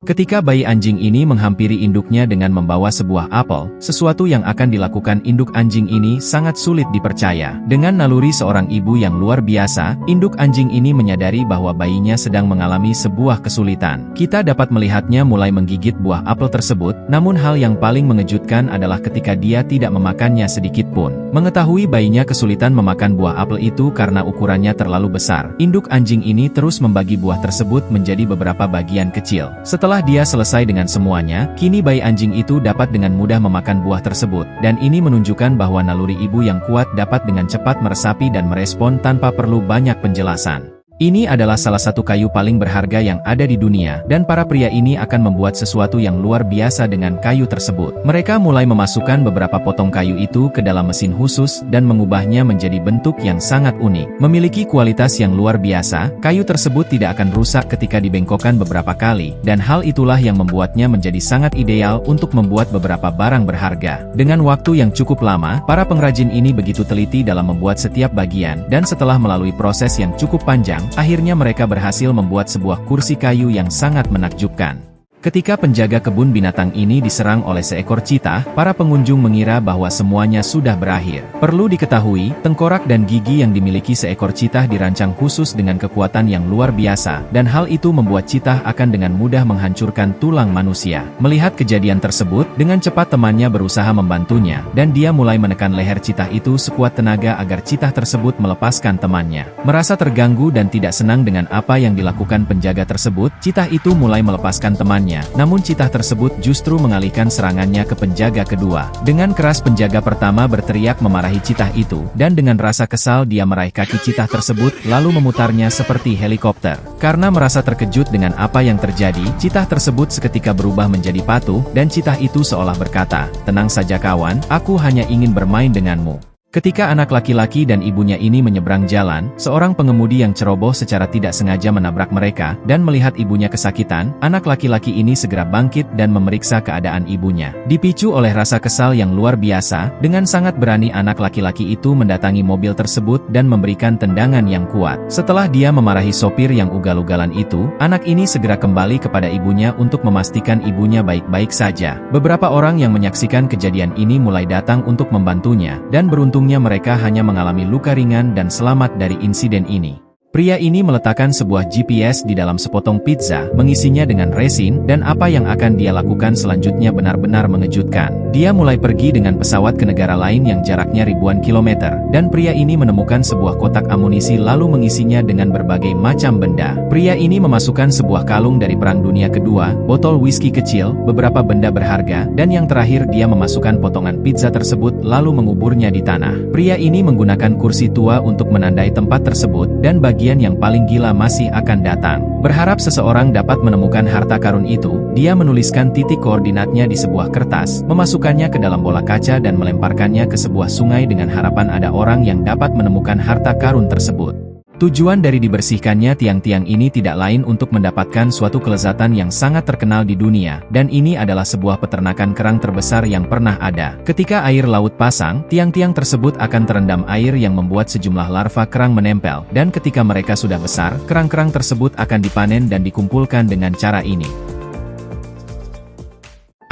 Ketika bayi anjing ini menghampiri induknya dengan membawa sebuah apel, sesuatu yang akan dilakukan induk anjing ini sangat sulit dipercaya. Dengan naluri seorang ibu yang luar biasa, induk anjing ini menyadari bahwa bayinya sedang mengalami sebuah kesulitan. Kita dapat melihatnya mulai menggigit buah apel tersebut, namun hal yang paling mengejutkan adalah ketika dia tidak memakannya sedikit pun. Mengetahui bayinya kesulitan memakan buah apel itu karena ukurannya terlalu besar, induk anjing ini terus membagi buah tersebut menjadi beberapa bagian kecil. Setelah dia selesai dengan semuanya, kini bayi anjing itu dapat dengan mudah memakan buah tersebut, dan ini menunjukkan bahwa naluri ibu yang kuat dapat dengan cepat meresapi dan merespon tanpa perlu banyak penjelasan. Ini adalah salah satu kayu paling berharga yang ada di dunia, dan para pria ini akan membuat sesuatu yang luar biasa dengan kayu tersebut. Mereka mulai memasukkan beberapa potong kayu itu ke dalam mesin khusus dan mengubahnya menjadi bentuk yang sangat unik. Memiliki kualitas yang luar biasa, kayu tersebut tidak akan rusak ketika dibengkokkan beberapa kali, dan hal itulah yang membuatnya menjadi sangat ideal untuk membuat beberapa barang berharga. Dengan waktu yang cukup lama, para pengrajin ini begitu teliti dalam membuat setiap bagian, dan setelah melalui proses yang cukup panjang, akhirnya mereka berhasil membuat sebuah kursi kayu yang sangat menakjubkan. Ketika penjaga kebun binatang ini diserang oleh seekor cheetah, para pengunjung mengira bahwa semuanya sudah berakhir. Perlu diketahui, tengkorak dan gigi yang dimiliki seekor cheetah dirancang khusus dengan kekuatan yang luar biasa, dan hal itu membuat cheetah akan dengan mudah menghancurkan tulang manusia. Melihat kejadian tersebut, dengan cepat temannya berusaha membantunya, dan dia mulai menekan leher cheetah itu sekuat tenaga agar cheetah tersebut melepaskan temannya. Merasa terganggu dan tidak senang dengan apa yang dilakukan penjaga tersebut, cheetah itu mulai melepaskan temannya. Namun cheetah tersebut justru mengalihkan serangannya ke penjaga kedua. Dengan keras penjaga pertama berteriak memarahi cheetah itu, dan dengan rasa kesal dia meraih kaki cheetah tersebut lalu memutarnya seperti helikopter. Karena merasa terkejut dengan apa yang terjadi, cheetah tersebut seketika berubah menjadi patuh, dan cheetah itu seolah berkata, "Tenang saja kawan, aku hanya ingin bermain denganmu." Ketika anak laki-laki dan ibunya ini menyeberang jalan, seorang pengemudi yang ceroboh secara tidak sengaja menabrak mereka, dan melihat ibunya kesakitan, anak laki-laki ini segera bangkit dan memeriksa keadaan ibunya. Dipicu oleh rasa kesal yang luar biasa, dengan sangat berani anak laki-laki itu mendatangi mobil tersebut dan memberikan tendangan yang kuat. Setelah dia memarahi sopir yang ugal-ugalan itu, anak ini segera kembali kepada ibunya untuk memastikan ibunya baik-baik saja. Beberapa orang yang menyaksikan kejadian ini mulai datang untuk membantunya, dan beruntung mereka hanya mengalami luka ringan dan selamat dari insiden ini. Pria ini meletakkan sebuah GPS di dalam sepotong pizza, mengisinya dengan resin, dan apa yang akan dia lakukan selanjutnya benar-benar mengejutkan. Dia mulai pergi dengan pesawat ke negara lain yang jaraknya ribuan kilometer, dan pria ini menemukan sebuah kotak amunisi lalu mengisinya dengan berbagai macam benda. Pria ini memasukkan sebuah kalung dari Perang Dunia Kedua, botol whisky kecil, beberapa benda berharga, dan yang terakhir dia memasukkan potongan pizza tersebut lalu menguburnya di tanah. Pria ini menggunakan kursi tua untuk menandai tempat tersebut, dan bagian yang paling gila masih akan datang. Berharap seseorang dapat menemukan harta karun itu, dia menuliskan titik koordinatnya di sebuah kertas, memasukkannya ke dalam bola kaca dan melemparkannya ke sebuah sungai dengan harapan ada orang yang dapat menemukan harta karun tersebut. Tujuan dari dibersihkannya tiang-tiang ini tidak lain untuk mendapatkan suatu kelezatan yang sangat terkenal di dunia, dan ini adalah sebuah peternakan kerang terbesar yang pernah ada. Ketika air laut pasang, tiang-tiang tersebut akan terendam air yang membuat sejumlah larva kerang menempel, dan ketika mereka sudah besar, kerang-kerang tersebut akan dipanen dan dikumpulkan dengan cara ini.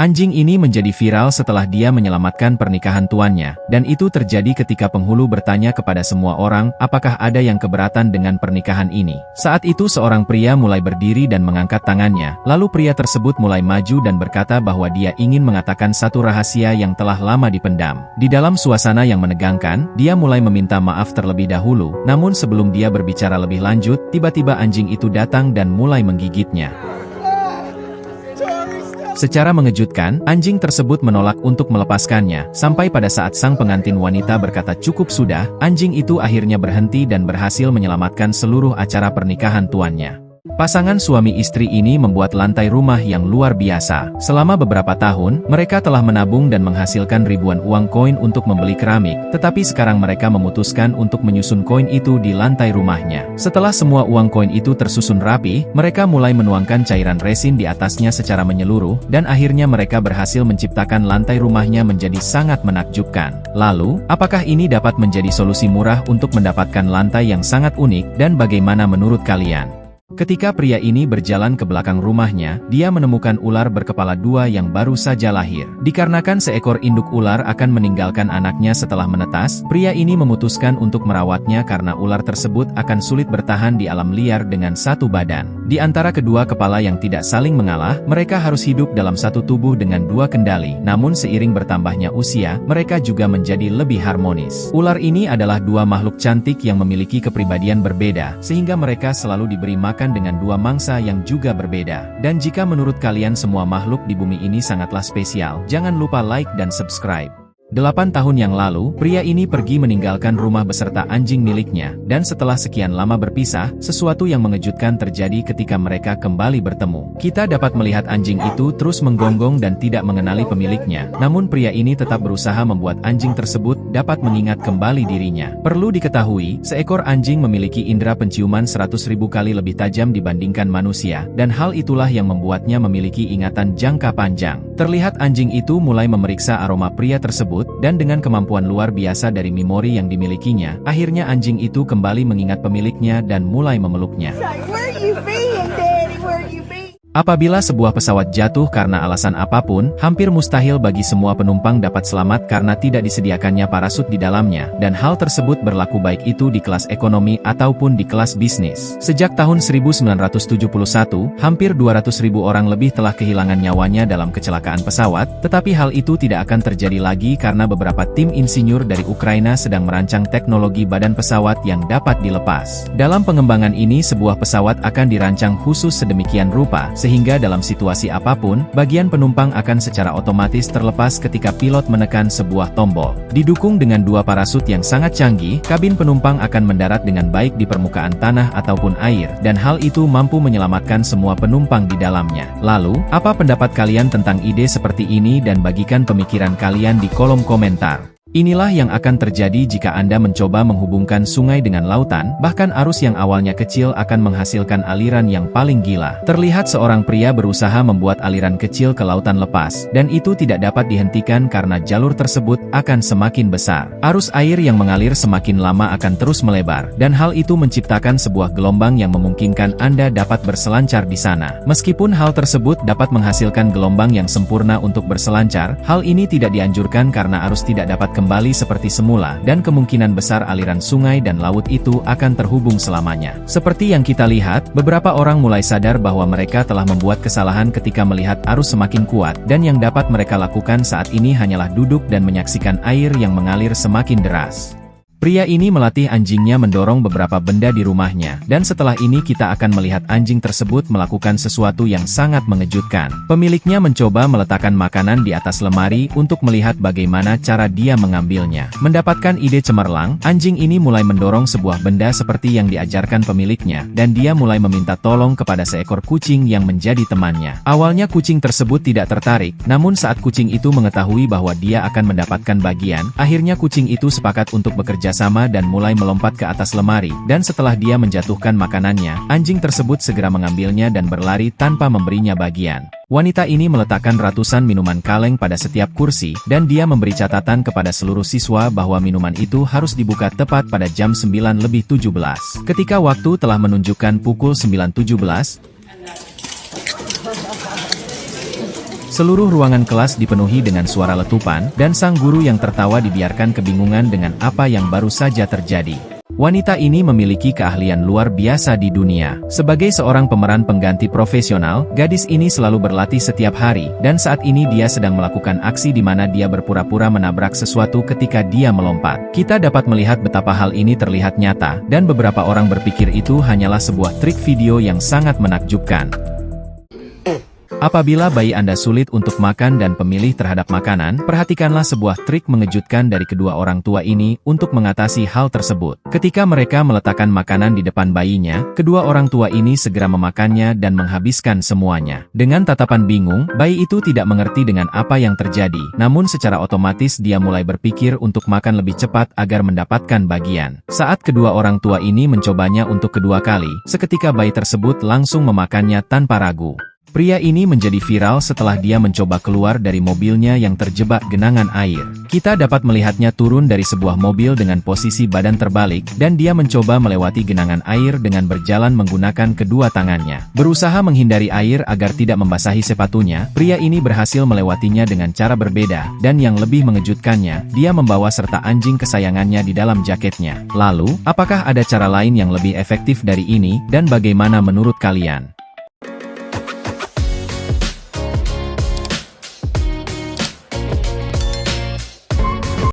Anjing ini menjadi viral setelah dia menyelamatkan pernikahan tuannya, dan itu terjadi ketika penghulu bertanya kepada semua orang, apakah ada yang keberatan dengan pernikahan ini. Saat itu seorang pria mulai berdiri dan mengangkat tangannya, lalu pria tersebut mulai maju dan berkata bahwa dia ingin mengatakan satu rahasia yang telah lama dipendam. Di dalam suasana yang menegangkan, dia mulai meminta maaf terlebih dahulu, namun sebelum dia berbicara lebih lanjut, tiba-tiba anjing itu datang dan mulai menggigitnya. Secara mengejutkan, anjing tersebut menolak untuk melepaskannya, sampai pada saat sang pengantin wanita berkata cukup sudah, anjing itu akhirnya berhenti dan berhasil menyelamatkan seluruh acara pernikahan tuannya. Pasangan suami istri ini membuat lantai rumah yang luar biasa. Selama beberapa tahun, mereka telah menabung dan menghasilkan ribuan uang koin untuk membeli keramik, tetapi sekarang mereka memutuskan untuk menyusun koin itu di lantai rumahnya. Setelah semua uang koin itu tersusun rapi, mereka mulai menuangkan cairan resin di atasnya secara menyeluruh, dan akhirnya mereka berhasil menciptakan lantai rumahnya menjadi sangat menakjubkan. Lalu, apakah ini dapat menjadi solusi murah untuk mendapatkan lantai yang sangat unik, dan bagaimana menurut kalian? Ketika pria ini berjalan ke belakang rumahnya, dia menemukan ular berkepala dua yang baru saja lahir. Dikarenakan seekor induk ular akan meninggalkan anaknya setelah menetas, pria ini memutuskan untuk merawatnya karena ular tersebut akan sulit bertahan di alam liar dengan satu badan. Di antara kedua kepala yang tidak saling mengalah, mereka harus hidup dalam satu tubuh dengan dua kendali. Namun seiring bertambahnya usia, mereka juga menjadi lebih harmonis. Ular ini adalah dua makhluk cantik yang memiliki kepribadian berbeda, sehingga mereka selalu diberi makan dengan dua mangsa yang juga berbeda. Dan jika menurut kalian semua makhluk di bumi ini sangatlah spesial, jangan lupa like dan subscribe. 8 tahun yang lalu, pria ini pergi meninggalkan rumah beserta anjing miliknya, dan setelah sekian lama berpisah, sesuatu yang mengejutkan terjadi ketika mereka kembali bertemu. Kita dapat melihat anjing itu terus menggonggong dan tidak mengenali pemiliknya, namun pria ini tetap berusaha membuat anjing tersebut dapat mengingat kembali dirinya. Perlu diketahui, seekor anjing memiliki indera penciuman 100.000 kali lebih tajam dibandingkan manusia, dan hal itulah yang membuatnya memiliki ingatan jangka panjang. Terlihat anjing itu mulai memeriksa aroma pria tersebut, dan dengan kemampuan luar biasa dari memori yang dimilikinya, akhirnya anjing itu kembali mengingat pemiliknya dan mulai memeluknya. Apabila sebuah pesawat jatuh karena alasan apapun, hampir mustahil bagi semua penumpang dapat selamat karena tidak disediakannya parasut di dalamnya, dan hal tersebut berlaku baik itu di kelas ekonomi ataupun di kelas bisnis. Sejak tahun 1971, hampir 200.000 orang lebih telah kehilangan nyawanya dalam kecelakaan pesawat, tetapi hal itu tidak akan terjadi lagi karena beberapa tim insinyur dari Ukraina sedang merancang teknologi badan pesawat yang dapat dilepas. Dalam pengembangan ini sebuah pesawat akan dirancang khusus sedemikian rupa, sehingga dalam situasi apapun, bagian penumpang akan secara otomatis terlepas ketika pilot menekan sebuah tombol. Didukung dengan dua parasut yang sangat canggih, kabin penumpang akan mendarat dengan baik di permukaan tanah ataupun air, dan hal itu mampu menyelamatkan semua penumpang di dalamnya. Lalu, apa pendapat kalian tentang ide seperti ini dan bagikan pemikiran kalian di kolom komentar. Inilah yang akan terjadi jika Anda mencoba menghubungkan sungai dengan lautan, bahkan arus yang awalnya kecil akan menghasilkan aliran yang paling gila. Terlihat seorang pria berusaha membuat aliran kecil ke lautan lepas, dan itu tidak dapat dihentikan karena jalur tersebut akan semakin besar. Arus air yang mengalir semakin lama akan terus melebar, dan hal itu menciptakan sebuah gelombang yang memungkinkan Anda dapat berselancar di sana. Meskipun hal tersebut dapat menghasilkan gelombang yang sempurna untuk berselancar, hal ini tidak dianjurkan karena arus tidak dapat kembali seperti semula, dan kemungkinan besar aliran sungai dan laut itu akan terhubung selamanya. Seperti yang kita lihat, beberapa orang mulai sadar bahwa mereka telah membuat kesalahan ketika melihat arus semakin kuat, dan yang dapat mereka lakukan saat ini hanyalah duduk dan menyaksikan air yang mengalir semakin deras. Pria ini melatih anjingnya mendorong beberapa benda di rumahnya, dan setelah ini kita akan melihat anjing tersebut melakukan sesuatu yang sangat mengejutkan. Pemiliknya mencoba meletakkan makanan di atas lemari untuk melihat bagaimana cara dia mengambilnya. Mendapatkan ide cemerlang, anjing ini mulai mendorong sebuah benda seperti yang diajarkan pemiliknya, dan dia mulai meminta tolong kepada seekor kucing yang menjadi temannya. Awalnya kucing tersebut tidak tertarik, namun saat kucing itu mengetahui bahwa dia akan mendapatkan bagian, akhirnya kucing itu sepakat untuk bekerja sama dan mulai melompat ke atas lemari, dan setelah dia menjatuhkan makanannya, anjing tersebut segera mengambilnya dan berlari tanpa memberinya bagian. Wanita ini meletakkan ratusan minuman kaleng pada setiap kursi, dan dia memberi catatan kepada seluruh siswa bahwa minuman itu harus dibuka tepat pada jam 9:17. Ketika waktu telah menunjukkan pukul 9:17, seluruh ruangan kelas dipenuhi dengan suara letupan, dan sang guru yang tertawa dibiarkan kebingungan dengan apa yang baru saja terjadi. Wanita ini memiliki keahlian luar biasa di dunia. Sebagai seorang pemeran pengganti profesional, gadis ini selalu berlatih setiap hari, dan saat ini dia sedang melakukan aksi di mana dia berpura-pura menabrak sesuatu ketika dia melompat. Kita dapat melihat betapa hal ini terlihat nyata, dan beberapa orang berpikir itu hanyalah sebuah trik video yang sangat menakjubkan. Apabila bayi Anda sulit untuk makan dan pemilih terhadap makanan, perhatikanlah sebuah trik mengejutkan dari kedua orang tua ini untuk mengatasi hal tersebut. Ketika mereka meletakkan makanan di depan bayinya, kedua orang tua ini segera memakannya dan menghabiskan semuanya. Dengan tatapan bingung, bayi itu tidak mengerti dengan apa yang terjadi, namun secara otomatis dia mulai berpikir untuk makan lebih cepat agar mendapatkan bagian. Saat kedua orang tua ini mencobanya untuk kedua kali, seketika bayi tersebut langsung memakannya tanpa ragu. Pria ini menjadi viral setelah dia mencoba keluar dari mobilnya yang terjebak genangan air. Kita dapat melihatnya turun dari sebuah mobil dengan posisi badan terbalik, dan dia mencoba melewati genangan air dengan berjalan menggunakan kedua tangannya. Berusaha menghindari air agar tidak membasahi sepatunya, pria ini berhasil melewatinya dengan cara berbeda, dan yang lebih mengejutkannya, dia membawa serta anjing kesayangannya di dalam jaketnya. Lalu, apakah ada cara lain yang lebih efektif dari ini, dan bagaimana menurut kalian?